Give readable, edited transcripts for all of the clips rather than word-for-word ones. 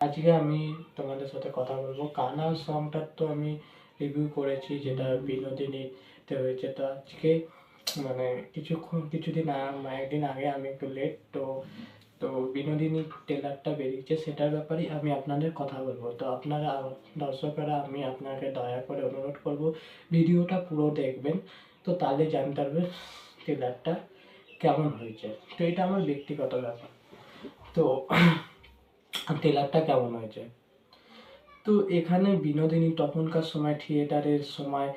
আজকে আমি তোমাদের সাথে কথা বলবো কানা সংটার। তো আমি রিভিউ করেছি যেটা বিনোদিনীতে হয়েছে। তো আজকে মানে একদিন আগে আমি একটু লেট তো তো বিনোদিনী ট্রেলারটা বেরিয়েছে, সেটার ব্যাপারে আমি আপনাদের কথা বলবো। তো আপনারা দর্শকরা, আমি আপনাকে দয়া করে অনুরোধ করব ভিডিওটা পুরো দেখবেন, তো তাহলে জানতে পারবে ট্রেলারটা কেমন হয়েছে। তো এটা আমার ব্যক্তিগত ব্যাপার। তো ট্রেলারটা কেমন হয়েছে, তো এখানে বিনোদিনী তখনকার সময় থিয়েটারের সময়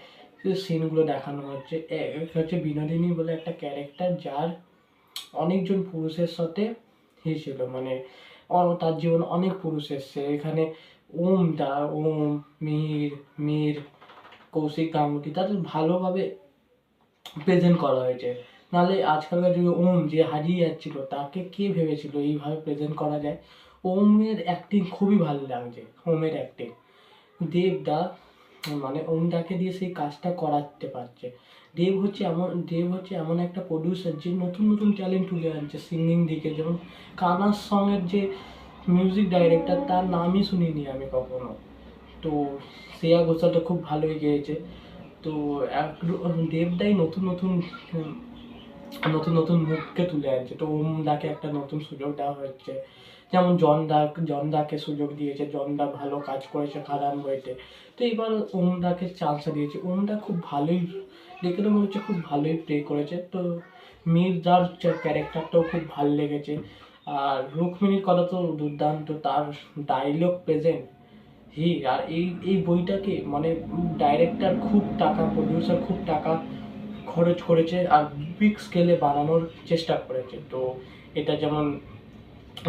যে সিনগুলো দেখানো হচ্ছে, হচ্ছে বিনোদিনী বলে একটা ক্যারেক্টার যার অনেকজন পুরুষের সাথে ছিল, মানে তার জীবনে অনেক পুরুষ এসছে। এখানে ওম, মিহির, মীর, কৌশিক গাঙ্গুলি তাদের ভালোভাবে প্রেজেন্ট করা হয়েছে। নাহলে আজকালকার যুগে ওম যে হারিয়ে যাচ্ছিল, তাকে কে ভেবেছিল এইভাবে প্রেজেন্ট করা যায়। ওমের অ্যাক্টিং খুবই ভালো লাগছে, ওমের অ্যাক্টিং। দেবদা মানে ওমদাকে দিয়ে সেই কাজটা করাতে পারছে। দেব হচ্ছে এমন একটা প্রডিউসার যে নতুন নতুন ট্যালেন্ট তুলে আনছে সিঙ্গিং দিকে। যেমন কানার সঙ্গের যে মিউজিক ডাইরেক্টর, তার নামই শুনিনি আমি কখনো। তো শ্রেয়া ঘোষাল তো খুব ভালোই গেয়েছে। তো দেবদাই নতুন নতুন মুখকে তুলে আনছে। তো ওমদাকে একটা নতুন সুযোগ দেওয়া হচ্ছে। যেমন জনদাকে সুযোগ দিয়েছে, জনদা ভালো কাজ করেছে খাদান বইতে। তো এবার ওমদাকে চান্সটা দিয়েছে, ওমদা খুব ভালোই, দেখে তো মনে হচ্ছে খুব ভালোই প্লে করেছে। তো মির্জার ক্যারেক্টারটাও খুব ভালো লেগেছে। আর রুক্মিণীর কথা তো দুর্দান্ত, তার ডায়লগ প্রেজেন্ট আর এই এই বইটাকে মানে ডাইরেক্টর খুব টাকা, প্রডিউসার খুব টাকা খরচ করেছে আর বিগ স্কেলে বানানোর চেষ্টা করেছে। তো এটা যেমন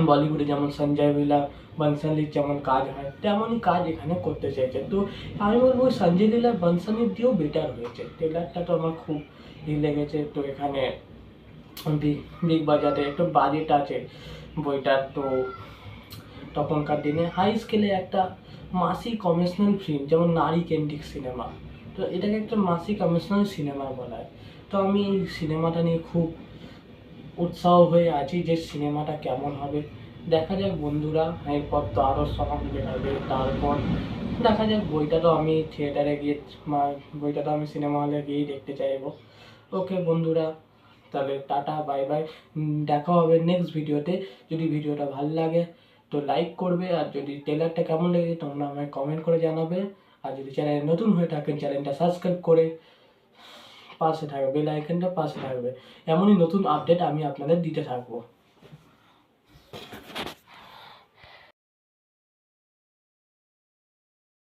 বলিউডে যেমন সঞ্জয় লীলা বনসালির যেমন কাজ হয়, তেমনই কাজ এখানে করতে চাইছে। তো আমি বলবো সঞ্জয় লীলা বনসালির দিয়েও বেটার হয়েছে। ট্রেলারটা তো আমার খুব লেগেছে। তো এখানে বিগ বাজারে একটু বাজেট আছে বইটার। তো তখনকার দিনে হাই স্কেলে একটা মাসি কমার্শিয়াল ফিল্ম, যেমন নারী কেন্দ্রিক সিনেমা, তো এটাকে একটা মাসি কমার্শিয়াল সিনেমা বলা হয়। তো আমি এই সিনেমাটা নিয়ে খুব উৎসাহ হয়ে আছি যে সিনেমাটা কেমন হবে। দেখা যাক বন্ধুরা, এরপর তো আরও সব বেরোবে। তারপর দেখা যাক। বইটা তো আমি সিনেমা হলে গিয়েই দেখতে চাইবো। ওকে বন্ধুরা, তাহলে টাটা, বাই বাই। দেখা হবে নেক্সট ভিডিওতে। যদি ভিডিওটা ভালো লাগে তো লাইক করবে, আর যদি ট্রেলারটা কেমন লেগেছে তোমরা আমায় কমেন্ট করে জানাবে। আর যদি চ্যানেলে নতুন হয়ে থাকেন, চ্যানেলটা সাবস্ক্রাইব করে পাশে থাকবে, বেল আইকনটা পাশে থাকবে। এমনই নতুন আপডেট আমি আপনাদের দিতে থাকবো।